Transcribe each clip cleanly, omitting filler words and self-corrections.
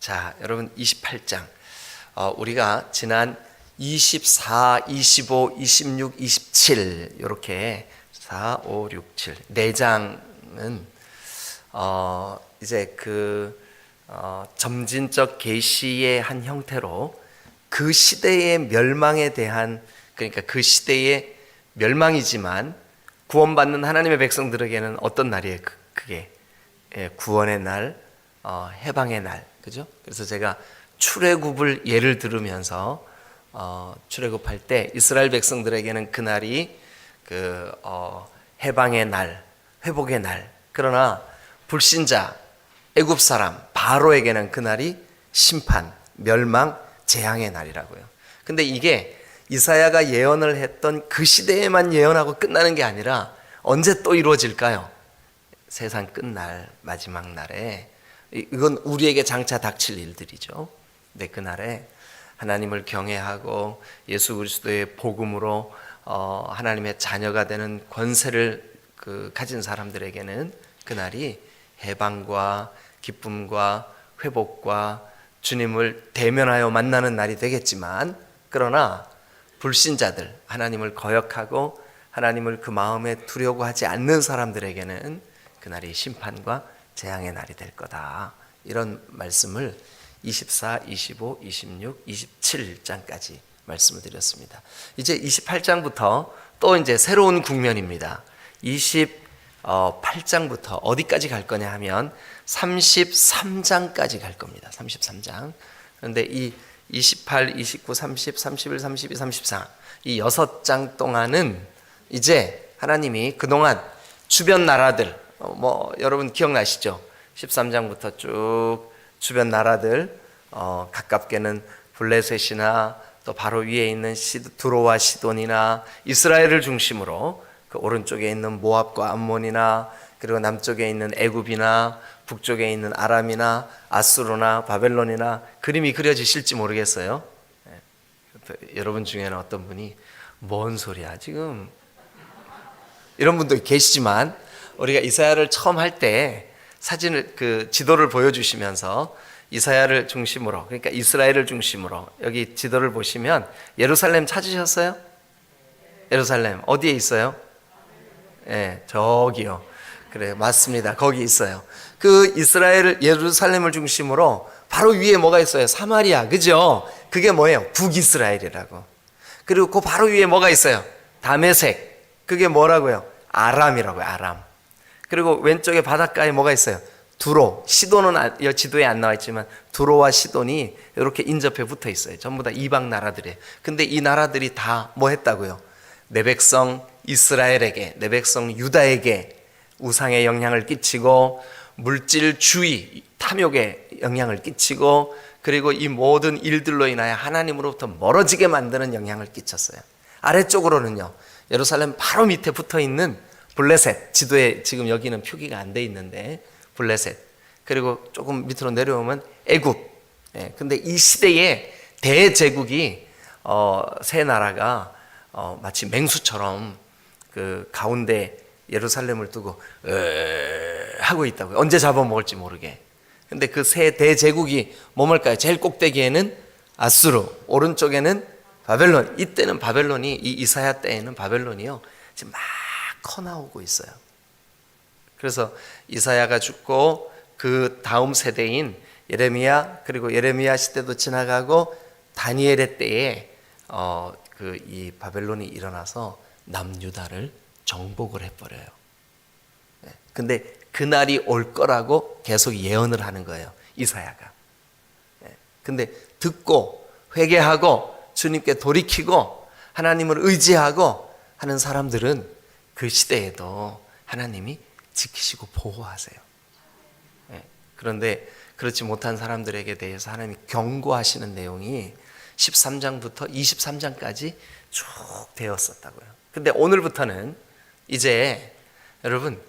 자, 여러분 28장. 우리가 지난 24, 25, 26, 27 이렇게 4, 5, 6, 7 4장은 이제 점진적 계시의 한 형태로 그 시대의 멸망에 대한, 그러니까 그 시대의 멸망이지만 구원받는 하나님의 백성들에게는 어떤 날이에요? 그게 구원의 날, 해방의 날, 그죠? 그래서 제가 출애굽을 예를 들으면서 출애굽할 때 이스라엘 백성들에게는 그 날이 해방의 날, 회복의 날. 그러나 불신자 애굽 사람 바로에게는 그 날이 심판, 멸망, 재앙의 날이라고요. 근데 이게 이사야가 예언을 했던 그 시대에만 예언하고 끝나는 게 아니라 언제 또 이루어질까요? 세상 끝날 마지막 날에, 이건 우리에게 장차 닥칠 일들이죠. 근데 그날에 하나님을 경외하고 예수 그리스도의 복음으로 하나님의 자녀가 되는 권세를 가진 사람들에게는 그날이 해방과 기쁨과 회복과 주님을 대면하여 만나는 날이 되겠지만, 그러나 불신자들, 하나님을 거역하고 하나님을 그 마음에 두려고 하지 않는 사람들에게는 그날이 심판과 재앙의 날이 될 거다. 이런 말씀을 24, 25, 26, 27장까지 말씀을 드렸습니다. 이제 28장부터 또 이제 새로운 국면입니다. 28장부터 어디까지 갈 거냐 하면 33장까지 갈 겁니다. 33장. 그런데 이 28, 29, 30, 31, 32, 34 이 6장 동안은 이제 하나님이 그동안 주변 나라들, 여러분 기억나시죠? 13장부터 쭉 주변 나라들, 가깝게는 블레셋이나 또 바로 위에 있는 두로와 시돈이나 이스라엘을 중심으로 그 오른쪽에 있는 모압과 암몬이나, 그리고 남쪽에 있는 애굽이나 북쪽에 있는 아람이나 아수르나 바벨론이나, 그림이 그려지실지 모르겠어요. 여러분 중에는 어떤 분이 뭔 소리야 지금, 이런 분도 계시지만, 우리가 이사야를 처음 할 때 사진을, 지도를 보여주시면서 이사야를 중심으로, 그러니까 이스라엘을 중심으로, 여기 지도를 보시면 예루살렘 찾으셨어요? 예루살렘 어디에 있어요? 네, 저기요. 그래, 맞습니다. 거기 있어요. 그 이스라엘을, 예루살렘을 중심으로 바로 위에 뭐가 있어요? 사마리아, 그죠? 그게 뭐예요? 북이스라엘이라고. 그리고 그 바로 위에 뭐가 있어요? 다메섹. 그게 뭐라고요? 아람이라고요. 아람. 그리고 왼쪽에 바닷가에 뭐가 있어요? 두로. 시돈은 지도에 안 나와 있지만 두로와 시돈이 이렇게 인접해 붙어 있어요. 전부 다 이방 나라들이에요. 근데 이 나라들이 다 뭐 했다고요? 내 백성 이스라엘에게, 내 백성 유다에게 우상의 영향을 끼치고, 물질주의, 탐욕에 영향을 끼치고, 그리고 이 모든 일들로 인하여 하나님으로부터 멀어지게 만드는 영향을 끼쳤어요. 아래쪽으로는요, 예루살렘 바로 밑에 붙어 있는 블레셋, 지도에 지금 여기는 표기가 안 돼 있는데 블레셋, 그리고 조금 밑으로 내려오면 애굽. 근데 이 시대에 대제국이 세 나라가 마치 맹수처럼 그 가운데 예루살렘을 두고 하고 있다고요. 언제 잡아먹을지 모르게. 근데 그 세 대제국이 뭐일까요? 제일 꼭대기에는 아수르, 오른쪽에는 바벨론. 이때는 바벨론이, 이 이사야 때에는 바벨론이요 지금 막 커 나오고 있어요. 그래서 이사야가 죽고 그 다음 세대인 예레미야, 그리고 예레미야 시대도 지나가고 다니엘의 때에 이 바벨론이 일어나서 남유다를 정복을 해버려요. 근데 그날이 올 거라고 계속 예언을 하는 거예요, 이사야가. 근데 듣고 회개하고 주님께 돌이키고 하나님을 의지하고 하는 사람들은 그 시대에도 하나님이 지키시고 보호하세요. 그런데 그렇지 못한 사람들에게 대해서 하나님이 경고하시는 내용이 13장부터 23장까지 쭉 되었었다고요. 근데 오늘부터는 이제 여러분,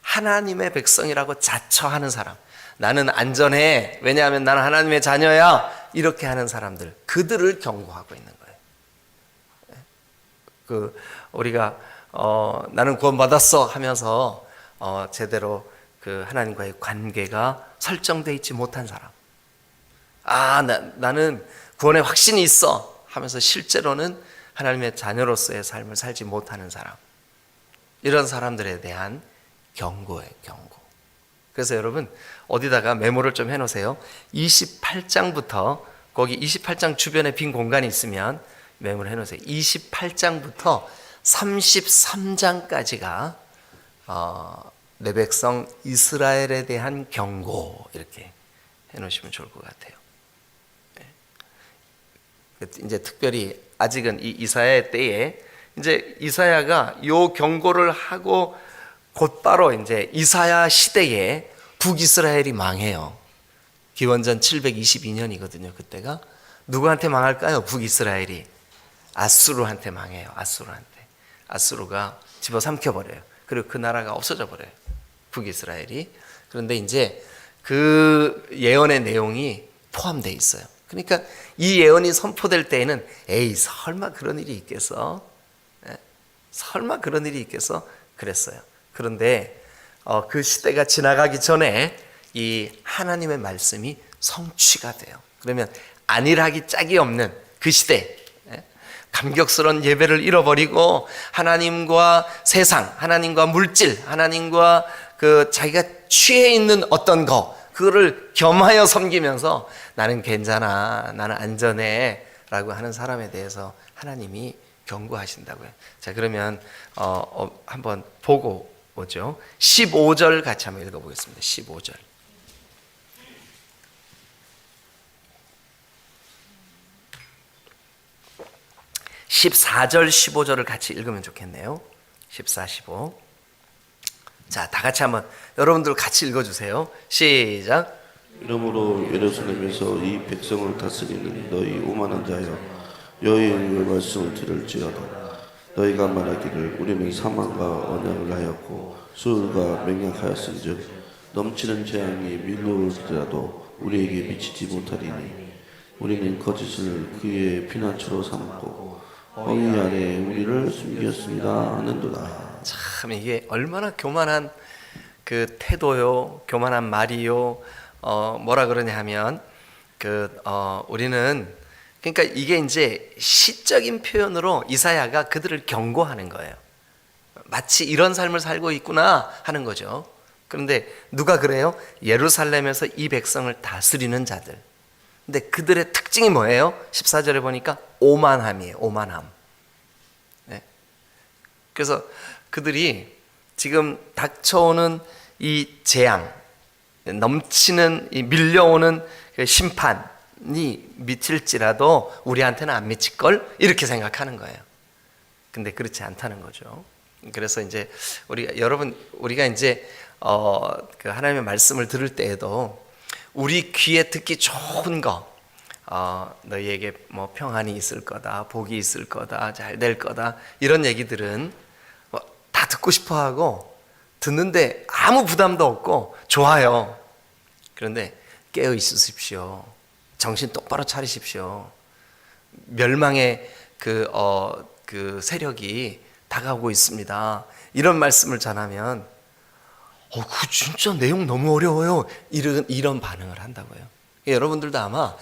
하나님의 백성이라고 자처하는 사람, 나는 안전해, 왜냐하면 나는 하나님의 자녀야, 이렇게 하는 사람들, 그들을 경고하고 있는 거예요. 우리가 나는 구원받았어 하면서 제대로 그 하나님과의 관계가 설정되어 있지 못한 사람, 나는 구원의 확신이 있어 하면서 실제로는 하나님의 자녀로서의 삶을 살지 못하는 사람, 이런 사람들에 대한 경고예요, 경고. 그래서 여러분 어디다가 메모를 좀 해놓으세요. 28장부터 거기 28장 주변에 빈 공간이 있으면 메모를 해놓으세요. 28장부터 33장까지가 내 백성 이스라엘에 대한 경고, 이렇게 해놓으시면 좋을 것 같아요. 이제 특별히 아직은 이 이사야 때에 이제 이사야가 요 경고를 하고 곧바로 이제 이사야 시대에 북이스라엘이 망해요. 기원전 722년이거든요. 그때가 누구한테 망할까요? 북이스라엘이 아수르한테 망해요. 아수르가 집어삼켜 버려요. 그리고 그 나라가 없어져 버려요. 북이스라엘이. 그런데 이제 그 예언의 내용이 포함되어 있어요. 그러니까 이 예언이 선포될 때에는 에이 설마 그런 일이 있겠어? 설마 그런 일이 있겠어? 그랬어요. 그런데 그 시대가 지나가기 전에 이 하나님의 말씀이 성취가 돼요. 그러면 안일하기 짝이 없는 그 시대, 감격스러운 예배를 잃어버리고 하나님과 세상, 하나님과 물질, 하나님과 그 자기가 취해 있는 어떤 거, 그거를 겸하여 섬기면서 나는 괜찮아, 나는 안전해 라고 하는 사람에 대해서 하나님이 경고하신다고요. 자, 그러면 한번 보고 오죠. 15절 같이 한번 읽어보겠습니다. 15절. 14절, 15절을 같이 읽으면 좋겠네요. 14, 15. 자, 다 같이 한번 여러분들 같이 읽어주세요. 시작. 이러므로 예루살렘에서 이 백성을 다스리는 너희 오만한 자여, 여호와의 말씀을 들을지어다. 너희가 말하기를 우리는 사망과 언약을 하였고 수울과 맹약하였은즉 넘치는 재앙이 밀려올지라도 우리에게 미치지 못하리니 우리는 거짓을 그의 피난처로 삼고 어미 아래 우리를 숨겼습니다 하는도다. 참 이게 얼마나 교만한 그 태도요, 교만한 말이요. 뭐라 그러냐 하면 우리는, 그러니까 이게 이제 시적인 표현으로 이사야가 그들을 경고하는 거예요. 마치 이런 삶을 살고 있구나 하는 거죠. 그런데 누가 그래요? 예루살렘에서 이 백성을 다스리는 자들. 근데 그들의 특징이 뭐예요? 14절에 보니까 오만함이에요. 오만함. 네. 그래서 그들이 지금 닥쳐오는 이 재앙, 넘치는 이 밀려오는 심판이 미칠지라도 우리한테는 안 미칠걸? 이렇게 생각하는 거예요. 근데 그렇지 않다는 거죠. 그래서 이제 우리가 이제 그 하나님의 말씀을 들을 때에도 우리 귀에 듣기 좋은 거, 너희에게 뭐 평안이 있을 거다, 복이 있을 거다, 잘 될 거다, 이런 얘기들은 다 듣고 싶어 하고 듣는데 아무 부담도 없고 좋아요. 그런데 깨어 있으십시오. 정신 똑바로 차리십시오. 멸망의 그 세력이 다가오고 있습니다. 이런 말씀을 전하면 그 진짜 내용 너무 어려워요. 이런 반응을 한다고요. 여러분들도 아마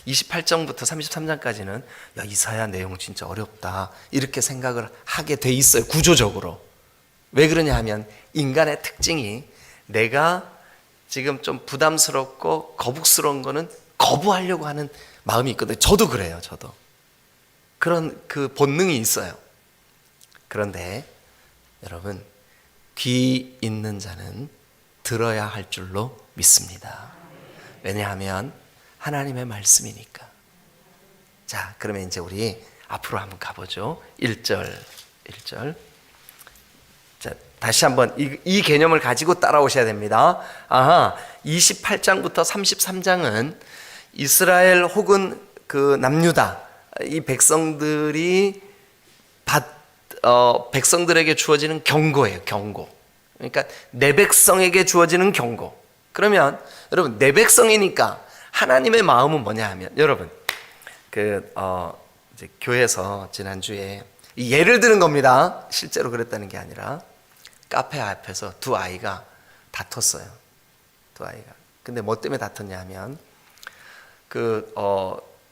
28장부터 33장까지는 야, 이사야 내용 진짜 어렵다, 이렇게 생각을 하게 돼 있어요. 구조적으로. 왜 그러냐 하면 인간의 특징이 내가 지금 좀 부담스럽고 거북스러운 거는 거부하려고 하는 마음이 있거든요. 저도 그래요. 저도. 그런 그 본능이 있어요. 그런데 여러분, 귀 있는 자는 들어야 할 줄로 믿습니다. 왜냐하면 하나님의 말씀이니까. 자, 그러면 이제 우리 앞으로 한번 가보죠. 1절. 자, 다시 한번 이 개념을 가지고 따라오셔야 됩니다. 28장부터 33장은 이스라엘 혹은 그 남유다, 이 백성들이 백성들에게 주어지는 경고예요. 경고. 그러니까 내 백성에게 주어지는 경고. 그러면 여러분, 내 백성이니까 하나님의 마음은 뭐냐 하면, 여러분 이제 교회에서 지난주에 예를 드는 겁니다. 실제로 그랬다는 게 아니라 카페 앞에서 두 아이가 다퉜어요. 두 아이가. 근데 뭐 때문에 다퉜냐 하면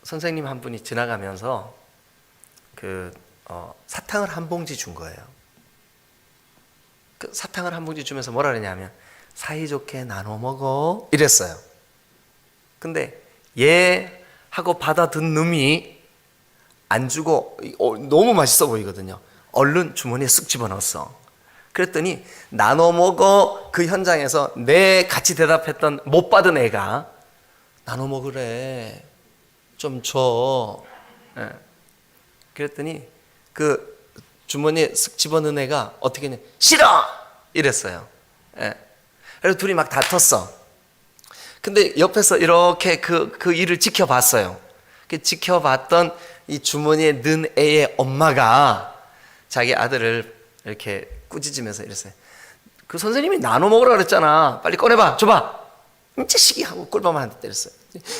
선생님 한 분이 지나가면서 사탕을 한 봉지 준 거예요. 그 사탕을 한 봉지 주면서 뭐라 그러냐면 사이좋게 나눠 먹어 이랬어요. 근데 얘하고 받아든 놈이 안 주고 너무 맛있어 보이거든요. 얼른 주머니에 쓱 집어넣었어. 그랬더니 나눠 먹어 그 현장에서 내 같이 대답했던 못 받은 애가 나눠 먹으래 좀 줘. 그랬더니 그 주머니에 쓱 집어넣은 애가 어떻게 했냐 싫어 이랬어요. 그래서 둘이 막 다퉜어. 근데 옆에서 이렇게 그 일을 지켜봤어요. 지켜봤던 이 주머니에 넣은 애의 엄마가 자기 아들을 이렇게 꾸짖으면서 이랬어요. 그 선생님이 나눠 먹으라 그랬잖아. 빨리 꺼내봐, 줘봐. 이 자식이 하고 꿀밤을 한 대 때렸어요.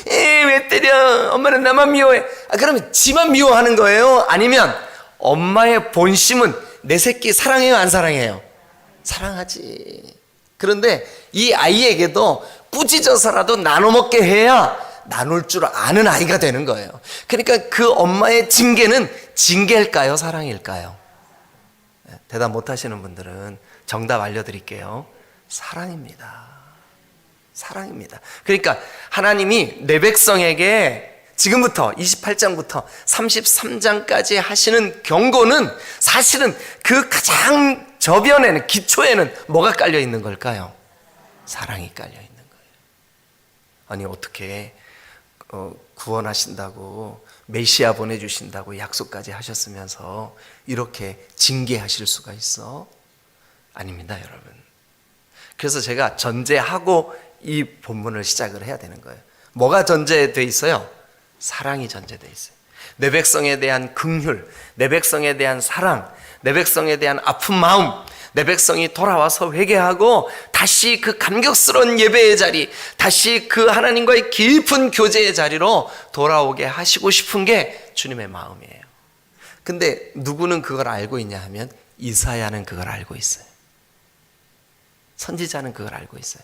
왜 때려? 엄마는 나만 미워해. 그러면 지만 미워하는 거예요? 아니면 엄마의 본심은 내 새끼 사랑해요, 안 사랑해요? 사랑하지. 그런데 이 아이에게도 꾸짖어서라도 나눠 먹게 해야 나눌 줄 아는 아이가 되는 거예요. 그러니까 그 엄마의 징계는 징계일까요? 사랑일까요? 대답 못 하시는 분들은 정답 알려드릴게요. 사랑입니다. 사랑입니다. 그러니까 하나님이 내 백성에게 지금부터 28장부터 33장까지 하시는 경고는 사실은 그 가장 저변에는 기초에는 뭐가 깔려 있는 걸까요? 사랑이 깔려 있는 거예요. 아니 어떻게 구원하신다고 메시아 보내주신다고 약속까지 하셨으면서 이렇게 징계하실 수가 있어? 아닙니다, 여러분. 그래서 제가 전제하고 이 본문을 시작을 해야 되는 거예요. 뭐가 전제되어 있어요? 사랑이 전제되어 있어요. 내 백성에 대한 긍휼, 내 백성에 대한 사랑, 내 백성에 대한 아픈 마음, 내 백성이 돌아와서 회개하고 다시 그 감격스러운 예배의 자리, 다시 그 하나님과의 깊은 교제의 자리로 돌아오게 하시고 싶은 게 주님의 마음이에요. 근데 누구는 그걸 알고 있냐 하면 이사야는 그걸 알고 있어요. 선지자는 그걸 알고 있어요.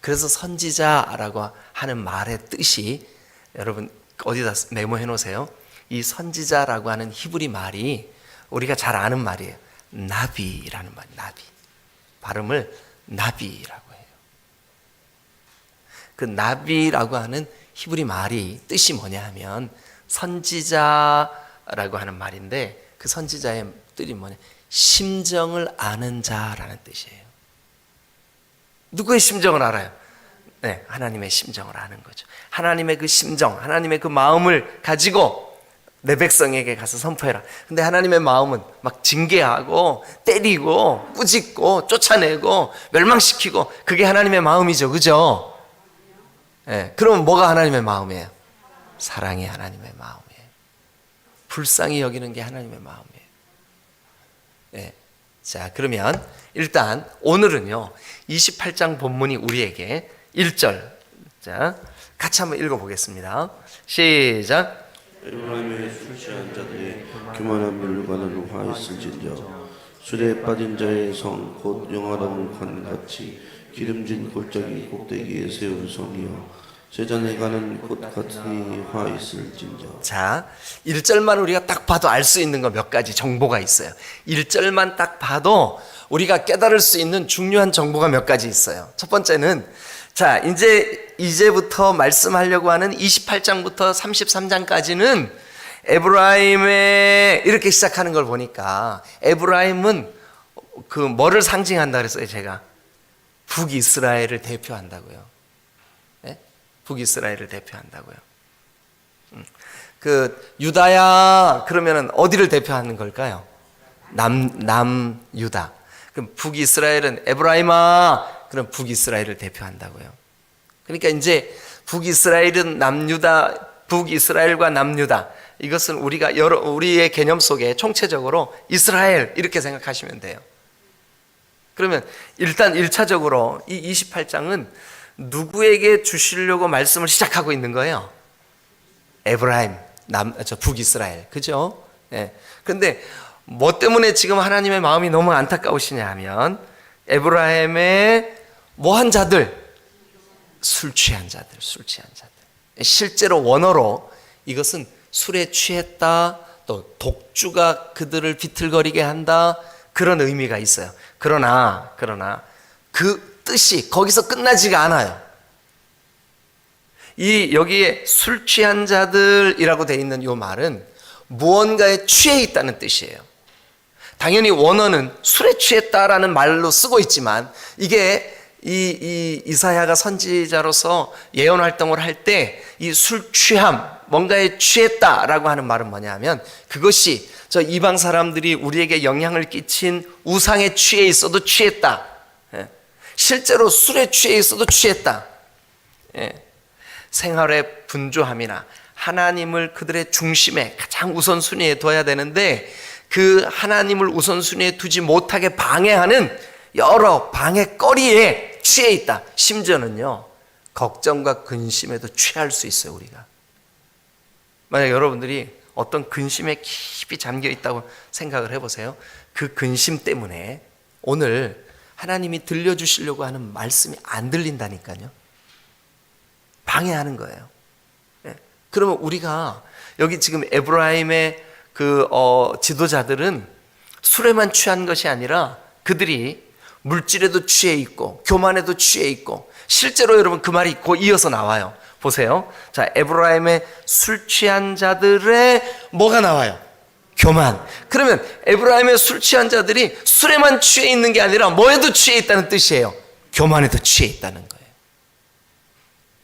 그래서 선지자라고 하는 말의 뜻이 여러분 어디다 메모해 놓으세요. 이 선지자라고 하는 히브리 말이 우리가 잘 아는 말이에요. 나비라는 말, 나비. 발음을 나비라고 해요. 그 나비라고 하는 히브리 말이 뜻이 뭐냐 하면 선지자라고 하는 말인데 그 선지자의 뜻이 뭐냐? 심정을 아는 자라는 뜻이에요. 누구의 심정을 알아요? 네, 하나님의 심정을 아는 거죠. 하나님의 그 심정, 하나님의 그 마음을 가지고 내 백성에게 가서 선포해라. 근데 하나님의 마음은 막 징계하고 때리고 꾸짖고 쫓아내고 멸망시키고 그게 하나님의 마음이죠. 그죠? 네, 그러면 뭐가 하나님의 마음이에요? 사랑이 하나님의 마음이에요. 불쌍히 여기는 게 하나님의 마음이에요. 네. 자, 그러면 일단 오늘은요 28장 본문이 우리에게 1절 자 같이 한번 읽어보겠습니다. 시작. 에브라임의 술 취한 자들이 교만한 물관으로 화 있을진저 술에 빠진 자의 성 곧 영화로운 관같이 기름진 골짜기 꼭대기에 세운 성이여 세잔에 가는 꽃 같으니 화 있을진저. 자, 1절만 우리가 딱 봐도 알 수 있는 거 몇 가지 정보가 있어요. 1절만 딱 봐도 우리가 깨달을 수 있는 중요한 정보가 몇 가지 있어요. 첫 번째는 자, 이제부터 말씀하려고 하는 28장부터 33장까지는 에브라임의 이렇게 시작하는 걸 보니까 에브라임은 그 뭐를 상징한다 그랬어요, 제가? 북이스라엘을 대표한다고요. 네? 북이스라엘을 대표한다고요. 그 유다야 그러면은 어디를 대표하는 걸까요? 남유다. 그럼 북이스라엘은 에브라임아 그럼 북이스라엘을 대표한다고요. 그러니까 이제 북이스라엘은 남유다, 북이스라엘과 남유다. 이것은 우리의 개념 속에 총체적으로 이스라엘 이렇게 생각하시면 돼요. 그러면 일단 1차적으로 이 28장은 누구에게 주시려고 말씀을 시작하고 있는 거예요? 에브라임, 북이스라엘. 그죠? 예. 그런데 뭐 때문에 지금 하나님의 마음이 너무 안타까우시냐 하면 에브라임의 뭐한 자들? 술 취한 자들, 술 취한 자들. 실제로 원어로 이것은 술에 취했다, 또 독주가 그들을 비틀거리게 한다, 그런 의미가 있어요. 그러나 그 뜻이 거기서 끝나지가 않아요. 이 여기에 술 취한 자들이라고 되어 있는 이 말은 무언가에 취해 있다는 뜻이에요. 당연히 원어는 술에 취했다라는 말로 쓰고 있지만, 이게 이 이사야가 선지자로서 예언 활동을 할 때 이 술 취함, 뭔가에 취했다라고 하는 말은 뭐냐면, 그것이 저 이방 사람들이 우리에게 영향을 끼친 우상에 취해 있어도 취했다. 실제로 술에 취해 있어도 취했다. 생활의 분주함이나 하나님을 그들의 중심에 가장 우선순위에 둬야 되는데, 그 하나님을 우선순위에 두지 못하게 방해하는 여러 방해거리에 취해 있다. 심지어는요, 걱정과 근심에도 취할 수 있어요. 우리가 만약 여러분들이 어떤 근심에 깊이 잠겨 있다고 생각을 해보세요. 그 근심 때문에 오늘 하나님이 들려주시려고 하는 말씀이 안 들린다니까요. 방해하는 거예요. 그러면 우리가 여기 지금 에브라임의 그 지도자들은 술에만 취한 것이 아니라 그들이 물질에도 취해 있고 교만에도 취해 있고, 실제로 여러분 그 말이 곧 이어서 나와요. 보세요. 자, 에브라임의 술 취한 자들의 뭐가 나와요? 교만. 그러면 에브라임의 술 취한 자들이 술에만 취해 있는 게 아니라 뭐에도 취해 있다는 뜻이에요. 교만에도 취해 있다는 거예요.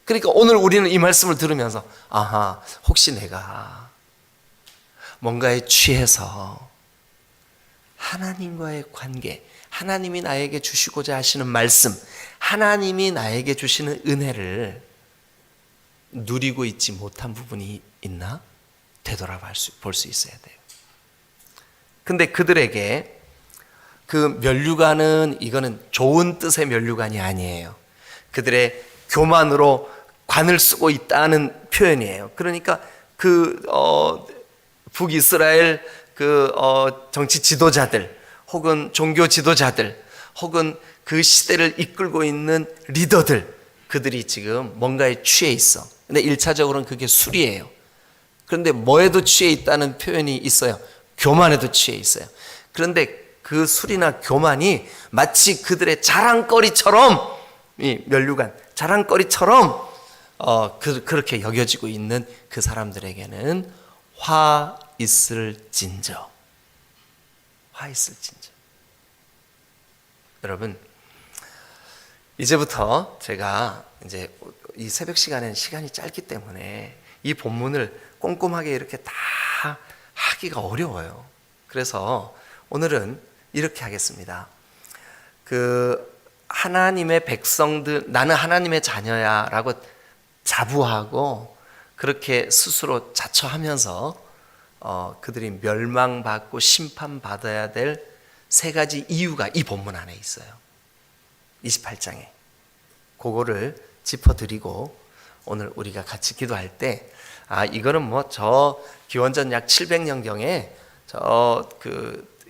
그러니까 오늘 우리는 이 말씀을 들으면서, 아하, 혹시 내가 뭔가에 취해서 하나님과의 관계, 하나님이 나에게 주시고자 하시는 말씀, 하나님이 나에게 주시는 은혜를 누리고 있지 못한 부분이 있나? 되돌아볼 수 있어야 돼요. 근데 그들에게 그 면류관은, 이거는 좋은 뜻의 면류관이 아니에요. 그들의 교만으로 관을 쓰고 있다는 표현이에요. 그러니까 북이스라엘 정치 지도자들, 혹은 종교 지도자들, 혹은 그 시대를 이끌고 있는 리더들, 그들이 지금 뭔가에 취해 있어. 근데 1차적으로는 그게 술이에요. 그런데 뭐에도 취해 있다는 표현이 있어요. 교만에도 취해 있어요. 그런데 그 술이나 교만이 마치 그들의 자랑거리처럼, 이 면류관 자랑거리처럼 그렇게 여겨지고 있는 그 사람들에게는 화 있을진저. 여러분, 이제부터 제가 이제 이 새벽 시간에는 시간이 짧기 때문에 이 본문을 꼼꼼하게 이렇게 다 하기가 어려워요. 그래서 오늘은 이렇게 하겠습니다. 하나님의 백성들, 나는 하나님의 자녀야 라고 자부하고 그렇게 스스로 자처하면서 그들이 멸망받고 심판받아야 될 세 가지 이유가 이 본문 안에 있어요. 28장에. 그거를 짚어드리고 오늘 우리가 같이 기도할 때, 이거는 뭐 저 기원전 약 700년경에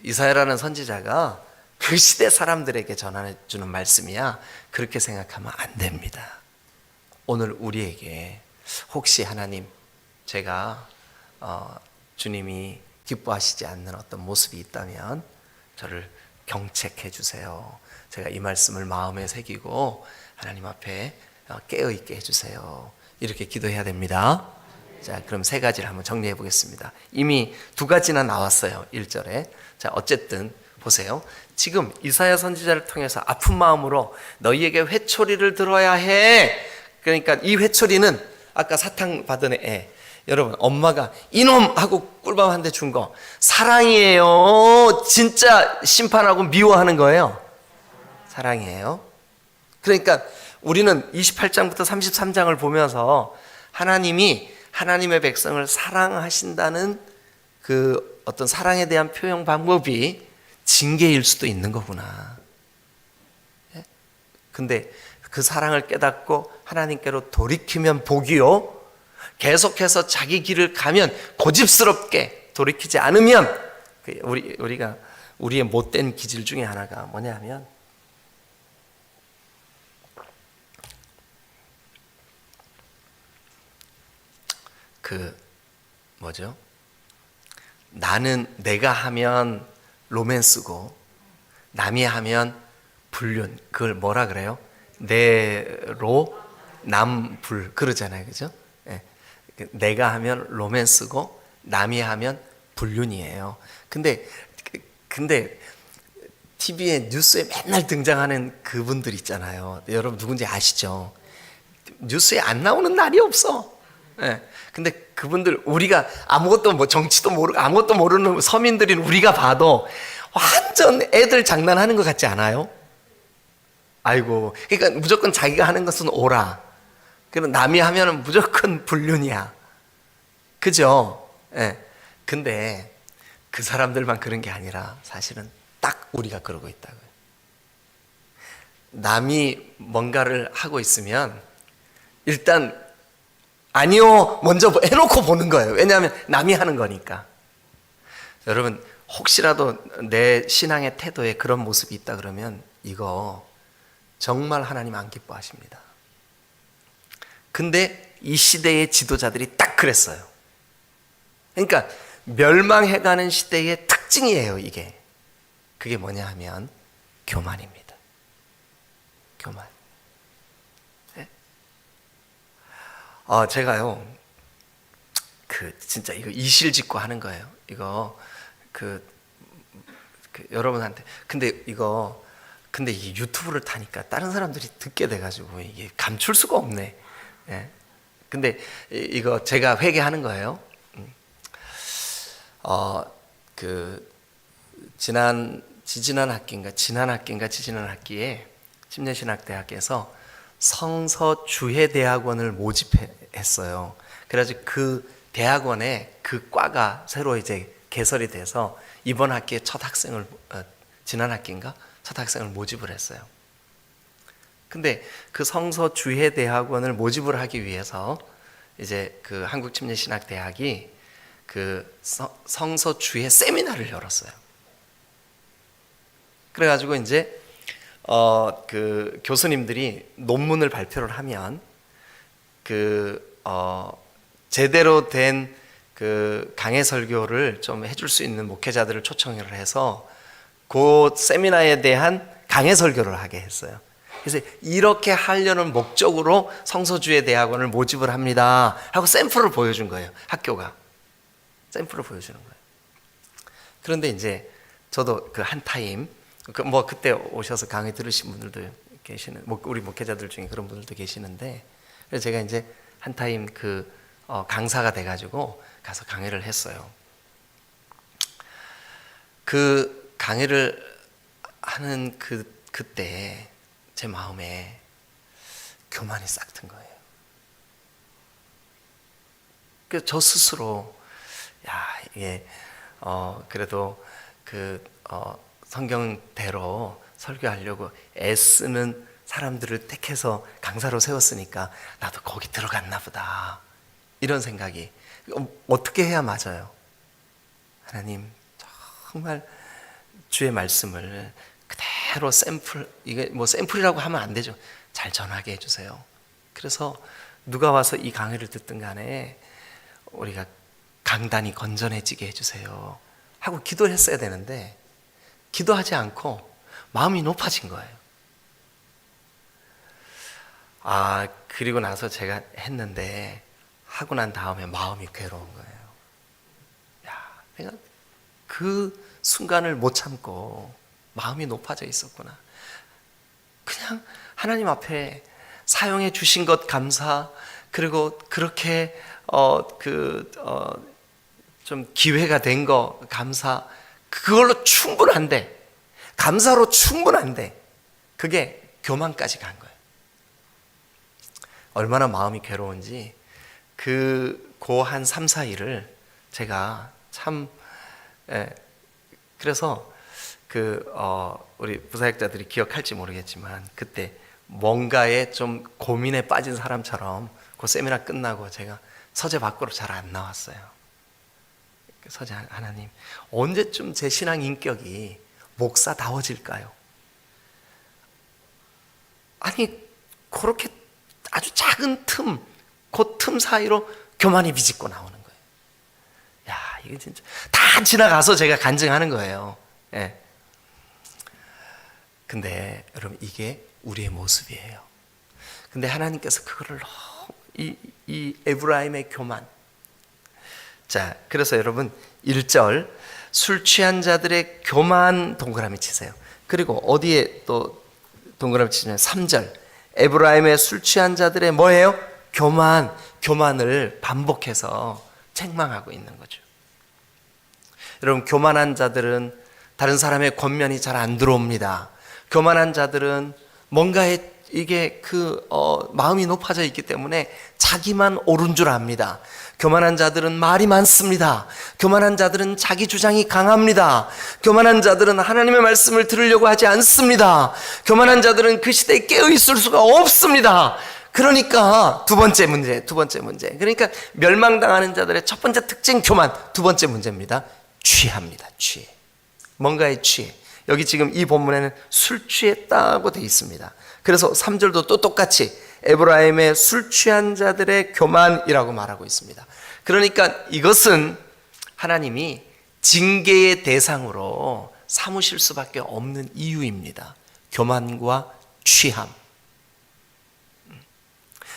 이사야라는 선지자가 그 시대 사람들에게 전해주는 말씀이야, 그렇게 생각하면 안 됩니다. 오늘 우리에게 혹시 하나님, 제가 주님이 기뻐하시지 않는 어떤 모습이 있다면 저를 경책해 주세요. 제가 이 말씀을 마음에 새기고 하나님 앞에 깨어있게 해주세요. 이렇게 기도해야 됩니다. 자, 그럼 세 가지를 한번 정리해 보겠습니다. 이미 두 가지나 나왔어요, 1절에. 자, 어쨌든 보세요. 지금 이사야 선지자를 통해서 아픈 마음으로 너희에게 회초리를 들어야 해. 그러니까 이 회초리는 아까 사탕 받은 애, 여러분, 엄마가 이놈 하고 꿀밤 한 대 준 거 사랑이에요. 진짜 심판하고 미워하는 거예요. 사랑이에요. 그러니까 우리는 28장부터 33장을 보면서 하나님이 하나님의 백성을 사랑하신다는 그 어떤 사랑에 대한 표현 방법이 징계일 수도 있는 거구나. 근데 그 사랑을 깨닫고 하나님께로 돌이키면 복이요, 계속해서 자기 길을 가면, 고집스럽게 돌이키지 않으면, 우리의 못된 기질 중에 하나가 뭐냐면, 그 뭐죠? 내가 하면 로맨스고 남이 하면 불륜. 그걸 뭐라 그래요? 내로 남불 그러잖아요, 그죠? 예. 내가 하면 로맨스고 남이 하면 불륜이에요. 근데 TV에 뉴스에 맨날 등장하는 그분들 있잖아요. 여러분 누군지 아시죠? 뉴스에 안 나오는 날이 없어. 예. 근데 그분들 우리가 아무것도 뭐 정치도 모르고 아무것도 모르는 서민들인 우리가 봐도 완전 애들 장난하는 것 같지 않아요? 아이고, 그러니까 무조건 자기가 하는 것은 오라. 그럼 남이 하면은 무조건 불륜이야. 그죠? 예. 근데 그 사람들만 그런 게 아니라 사실은 딱 우리가 그러고 있다고요. 남이 뭔가를 하고 있으면 일단 아니요 먼저 해놓고 보는 거예요. 왜냐하면 남이 하는 거니까. 여러분 혹시라도 내 신앙의 태도에 그런 모습이 있다 그러면 이거 정말 하나님 안 기뻐하십니다. 근데 이 시대의 지도자들이 딱 그랬어요. 그러니까 멸망해가는 시대의 특징이에요, 이게. 그게 뭐냐 하면 교만입니다. 교만. 네? 제가요, 진짜 이거 이실직고 하는 거예요. 이거, 여러분한테. 근데 이 유튜브를 타니까 다른 사람들이 듣게 돼가지고 이게 감출 수가 없네. 예. 근데 이거 제가 회개하는 거예요. 지지난 학기에 침례신학대학에서 성서주해대학원을 모집했어요. 그래가지고 그 대학원에 그 과가 새로 이제 개설이 돼서 이번 학기에 지난 학기인가? 첫 학생을 모집을 했어요. 근데 그 성서주해대학원을 모집을 하기 위해서 이제 그 한국침례신학대학이 그 성서주해 세미나를 열었어요. 그래가지고 이제 그 교수님들이 논문을 발표를 하면 제대로 된 그 강해 설교를 좀 해줄 수 있는 목회자들을 초청을 해서 그 세미나에 대한 강해 설교를 하게 했어요. 그래서 이렇게 하려는 목적으로 성서주의 대학원을 모집을 합니다 하고 샘플을 보여준 거예요. 학교가 샘플을 보여주는 거예요. 그런데 이제 저도 그 한 타임 그때 오셔서 강의 들으신 분들도 계시는 우리 목회자들 중에 그런 분들도 계시는데, 그래서 제가 이제 한 타임 강사가 돼가지고 가서 강의를 했어요. 그 강의를 하는 그때 제 마음에 교만이 싹 튼 거예요. 그래서 저 스스로 이게 그래도 성경대로 설교하려고 애쓰는 사람들을 택해서 강사로 세웠으니까 나도 거기 들어갔나 보다, 이런 생각이. 어떻게 해야 맞아요? 하나님 정말 주의 말씀을 그대로 이게 뭐 샘플이라고 하면 안 되죠. 잘 전하게 해주세요. 그래서 누가 와서 이 강의를 듣든 간에 우리가 강단이 건전해지게 해주세요 하고 기도를 했어야 되는데, 기도하지 않고 마음이 높아진 거예요. 그리고 나서 제가 했는데, 하고 난 다음에 마음이 괴로운 거예요. 내가 그 순간을 못 참고 마음이 높아져 있었구나. 그냥 하나님 앞에 사용해 주신 것 감사, 그리고 그렇게 좀 기회가 된 거 감사, 그걸로 충분한데, 감사로 충분한데 그게 교만까지 간 거예요. 얼마나 마음이 괴로운지 한 3, 4일을 제가 참, 그래서 우리 부사역자들이 기억할지 모르겠지만 그때 뭔가에 좀 고민에 빠진 사람처럼 그 세미나 끝나고 제가 서재 밖으로 잘 안 나왔어요. 서재, 하나님 언제쯤 제 신앙 인격이 목사다워질까요? 아니 그렇게 아주 작은 틈, 그 틈 사이로 교만이 비집고 나오는 거예요. 야, 이게 진짜 다 지나가서 제가 간증하는 거예요. 예. 근데 여러분, 이게 우리의 모습이에요. 근데 하나님께서 그거를 너무 이 에브라임의 교만. 자, 그래서 여러분 1절 술 취한 자들의 교만 동그라미 치세요. 그리고 어디에 또 동그라미 치냐면 3절 에브라임의 술 취한 자들의 뭐예요? 교만을 반복해서 책망하고 있는 거죠. 여러분, 교만한 자들은 다른 사람의 권면이 잘 안 들어옵니다. 교만한 자들은 뭔가에 이게 마음이 높아져 있기 때문에 자기만 옳은 줄 압니다. 교만한 자들은 말이 많습니다. 교만한 자들은 자기 주장이 강합니다. 교만한 자들은 하나님의 말씀을 들으려고 하지 않습니다. 교만한 자들은 그 시대에 깨어 있을 수가 없습니다. 그러니까 두 번째 문제. 그러니까 멸망당하는 자들의 첫 번째 특징 교만, 두 번째 문제입니다. 취합니다. 취해. 뭔가에 취해. 여기 지금 이 본문에는 술 취했다고 되어 있습니다. 그래서 3절도 또 똑같이 에브라임의 술 취한 자들의 교만이라고 말하고 있습니다. 그러니까 이것은 하나님이 징계의 대상으로 삼으실 수밖에 없는 이유입니다. 교만과 취함.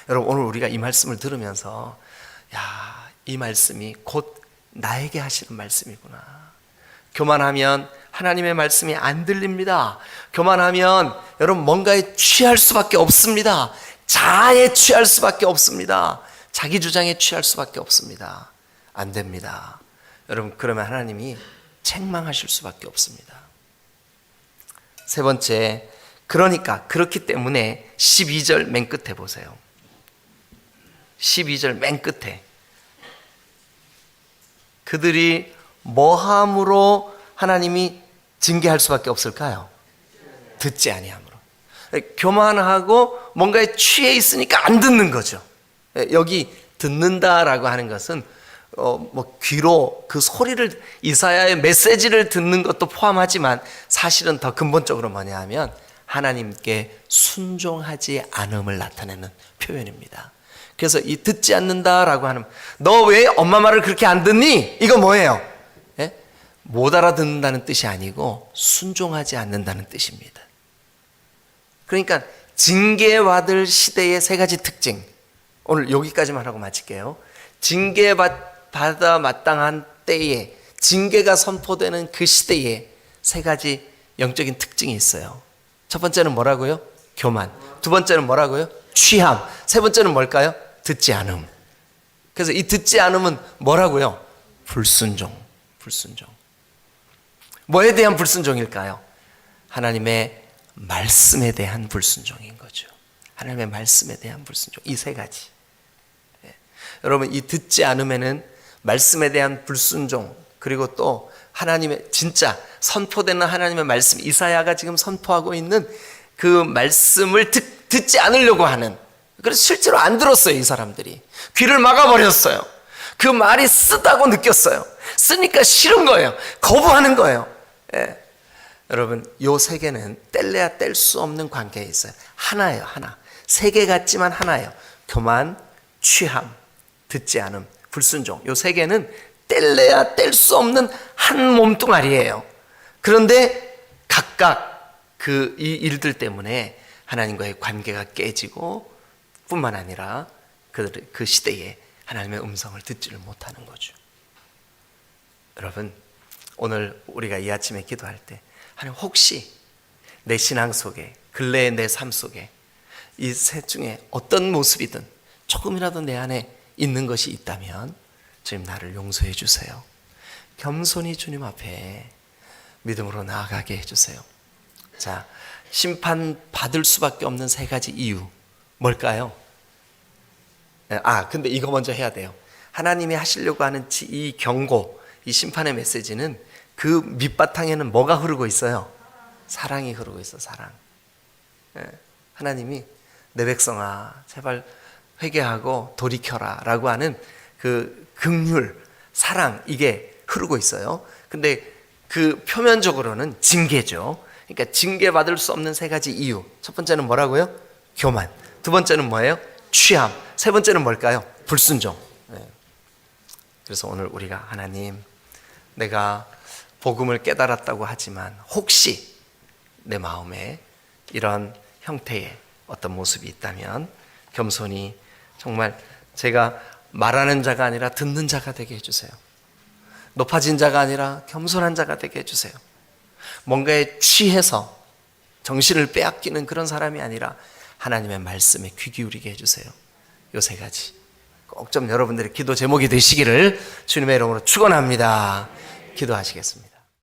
여러분, 오늘 우리가 이 말씀을 들으면서 야, 이 말씀이 곧 나에게 하시는 말씀이구나. 교만하면 하나님의 말씀이 안 들립니다. 교만하면 여러분 뭔가에 취할 수밖에 없습니다. 자아에 취할 수밖에 없습니다. 자기 주장에 취할 수밖에 없습니다. 안 됩니다. 여러분, 그러면 하나님이 책망하실 수밖에 없습니다. 세 번째, 그러니까 그렇기 때문에 12절 맨 끝에 보세요. 12절 맨 끝에 그들이 뭐함으로 하나님이 징계할 수밖에 없을까요? 듣지 아니함으로. 교만하고 뭔가에 취해 있으니까 안 듣는 거죠. 여기 듣는다라고 하는 것은 귀로 그 소리를, 이사야의 메시지를 듣는 것도 포함하지만 사실은 더 근본적으로 뭐냐 하면 하나님께 순종하지 않음을 나타내는 표현입니다. 그래서 이 듣지 않는다라고 하는, 너 왜 엄마 말을 그렇게 안 듣니? 이거 뭐예요? 못 알아듣는다는 뜻이 아니고 순종하지 않는다는 뜻입니다. 그러니까 징계받을 시대의 세 가지 특징, 오늘 여기까지만 하고 마칠게요. 징계받아 마땅한 때에, 징계가 선포되는 그 시대에 세 가지 영적인 특징이 있어요. 첫 번째는 뭐라고요? 교만. 두 번째는 뭐라고요? 취함. 세 번째는 뭘까요? 듣지 않음. 그래서 이 듣지 않음은 뭐라고요? 불순종. 뭐에 대한 불순종일까요? 하나님의 말씀에 대한 불순종인 거죠. 하나님의 말씀에 대한 불순종. 이 세 가지. 여러분, 이 듣지 않음에는 말씀에 대한 불순종, 그리고 또 하나님의 진짜 선포되는 하나님의 말씀, 이사야가 지금 선포하고 있는 그 말씀을 듣지 않으려고 하는, 그래서 실제로 안 들었어요. 이 사람들이 귀를 막아버렸어요. 그 말이 쓰다고 느꼈어요. 쓰니까 싫은 거예요. 거부하는 거예요. 여러분, 요 세 개는 뗄래야 뗄 수 없는 관계에 있어요. 하나예요. 하나. 세 개 같지만 하나예요. 교만, 취함, 듣지 않음, 불순종. 요 세 개는 뗄래야 뗄 수 없는 한 몸뚱아리예요. 그런데 각각 이 일들 때문에 하나님과의 관계가 깨지고 뿐만 아니라 그 시대에 하나님의 음성을 듣지를 못하는 거죠. 여러분, 오늘 우리가 이 아침에 기도할 때 하나님, 혹시 내 신앙 속에, 근래의 내 삶 속에 이 셋 중에 어떤 모습이든 조금이라도 내 안에 있는 것이 있다면 주님, 나를 용서해 주세요. 겸손히 주님 앞에 믿음으로 나아가게 해주세요. 자, 심판받을 수밖에 없는 세 가지 이유 뭘까요? 근데 이거 먼저 해야 돼요. 하나님이 하시려고 하는 이 경고, 이 심판의 메시지는 그 밑바탕에는 뭐가 흐르고 있어요? 사랑이 흐르고 있어. 사랑. 하나님이 내 백성아 제발 회개하고 돌이켜라 라고 하는 그 긍휼, 사랑, 이게 흐르고 있어요. 근데 그 표면적으로는 징계죠. 그러니까 징계받을 수 없는 세 가지 이유. 첫 번째는 뭐라고요? 교만. 두 번째는 뭐예요? 취함. 세 번째는 뭘까요? 불순종. 그래서 오늘 우리가 하나님, 내가 복음을 깨달았다고 하지만 혹시 내 마음에 이런 형태의 어떤 모습이 있다면 겸손히 정말 제가 말하는 자가 아니라 듣는 자가 되게 해주세요. 높아진 자가 아니라 겸손한 자가 되게 해주세요. 뭔가에 취해서 정신을 빼앗기는 그런 사람이 아니라 하나님의 말씀에 귀 기울이게 해주세요. 요 세 가지 꼭 좀 여러분들의 기도 제목이 되시기를 주님의 이름으로 축원합니다. 기도하시겠습니다.